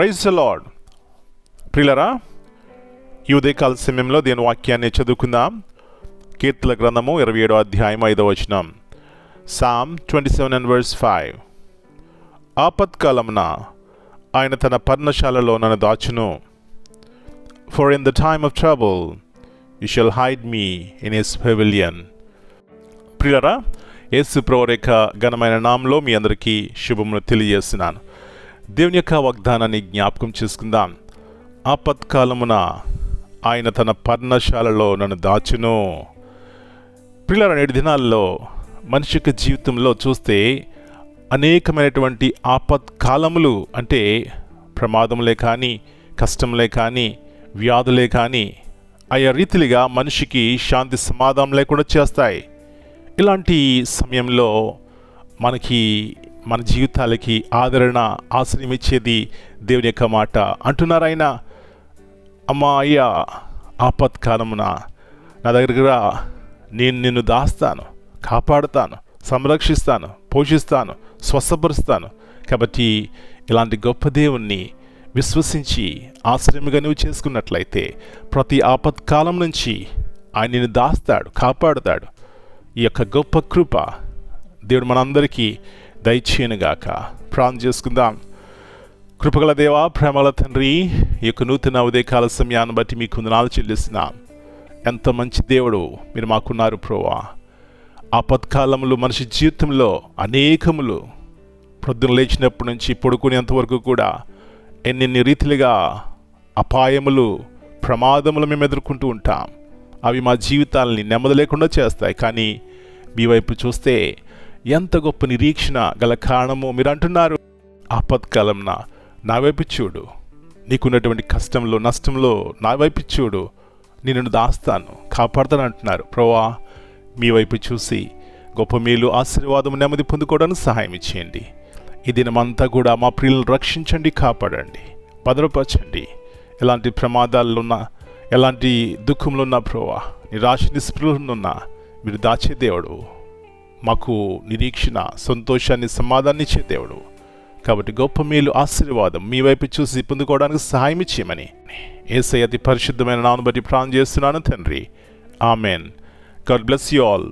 Praise the lord. ప్రియులారా, ఈ ఉదయకాల సమయంలో దేని వాక్యాన్ని చదువుకుందాం. కీర్తన గ్రంథము 27వ అధ్యాయం 5వ వచనం. Psalm 27 and verse 5. ఆపత్కాలమున ఆయన తన పర్ణశాలలో నన్ను దాచును. For in the time of trouble you shall hide me in his pavilion. ప్రియులారా, యేసు ప్రభువు యొక్క ఘనమైన నామములో మీ అందరికీ శుభములు తెలియజేస్తున్నాను. దేవుని యొక్క వాగ్దానాన్ని జ్ఞాపకం చేసుకుందాం. ఆపత్కాలమున ఆయన తన పర్ణశాలలో నన్ను దాచును. ప్రియులారా, నేటి దినాల్లో మనిషి యొక్క జీవితంలో చూస్తే అనేకమైనటువంటి ఆపత్కాలములు, అంటే ప్రమాదములే కానీ, కష్టములే కానీ, వ్యాధులే కానీ ఆయా రీతిలుగా మనిషికి శాంతి సమాధానం లేకుండా చేస్తాయి. ఇలాంటి సమయంలో మనకి మన జీవితాలకి ఆదరణ, ఆశ్రయం ఇచ్చేది దేవుని యొక్క మాట. అంటున్నారు ఆయన, అమ్మా అయ్యా, ఆపత్కాలమున నా దగ్గర నేను నిన్ను దాస్తాను, కాపాడుతాను, సంరక్షిస్తాను, పోషిస్తాను, స్వస్థపరుస్తాను. కాబట్టి ఇలాంటి గొప్ప దేవుణ్ణి విశ్వసించి ఆశ్రయముగా నువ్వు చేసుకున్నట్లయితే ప్రతి ఆపత్కాలం నుంచి ఆయన నిన్ను దాస్తాడు, కాపాడుతాడు. ఈ యొక్క గొప్ప కృప దేవుడు మనందరికీ దయచేయనుగాక. ప్రార్థన చేసుకుందాం. కృపగల దేవా, ప్రేమల తండ్రి, ఈ యొక్క నూతన ఉదయకాల సమయాన్ని బట్టి మీకు వందనాలు చెల్లిస్తున్నాం. ఎంత మంచి దేవుడు మీరు మాకున్నారు ప్రభువా. ఆపత్కాలములు మనిషి జీవితంలో అనేకములు, ప్రొద్దున లేచినప్పటి నుంచి పడుకునేంత వరకు కూడా ఎన్నెన్ని రీతిలుగా అపాయములు, ప్రమాదములు మేము ఎదుర్కొంటూ ఉంటాం. అవి మా జీవితాలని నెమ్మది లేకుండా చేస్తాయి. కానీ మీ వైపు చూస్తే ఎంత గొప్ప నిరీక్షణ గల కారణము. మీరు అంటున్నారు, ఆపత్కాలంన నా వైపు చూడు, నీకున్నటువంటి కష్టంలో, నష్టంలో నా వైపు చూడు, నిన్ను దాస్తాను, కాపాడుతాను అంటున్నారు. ప్రభువా, మీ వైపు చూసి గొప్ప మేలు, ఆశీర్వాదము, నెమ్మది పొందుకోవడానికి సహాయం ఇచ్చేయండి. ఈ దినమంతా కూడా మా ప్రియులను రక్షించండి, కాపాడండి, భద్రపరచండి. ఎలాంటి ప్రమాదాల్లో ఉన్నా, ఎలాంటి దుఃఖంలో ఉన్నా ప్రభువా, నిరాశ నిస్పృహలున్నా మీరు దాచే దేవుడు, మాకు నిరీక్షణ, సంతోషాన్ని, సమాధానాన్ని ఇచ్చే దేవుడు. కాబట్టి గొప్ప మేలు, ఆశీర్వాదం మీ వైపు చూసి పొందుకోవడానికి సహాయం ఇచ్చేయమని యేసయ్య అతి పరిశుద్ధమైన నామమును బట్టి ప్రార్థన చేస్తున్నాను తండ్రి. Amen. God bless you all.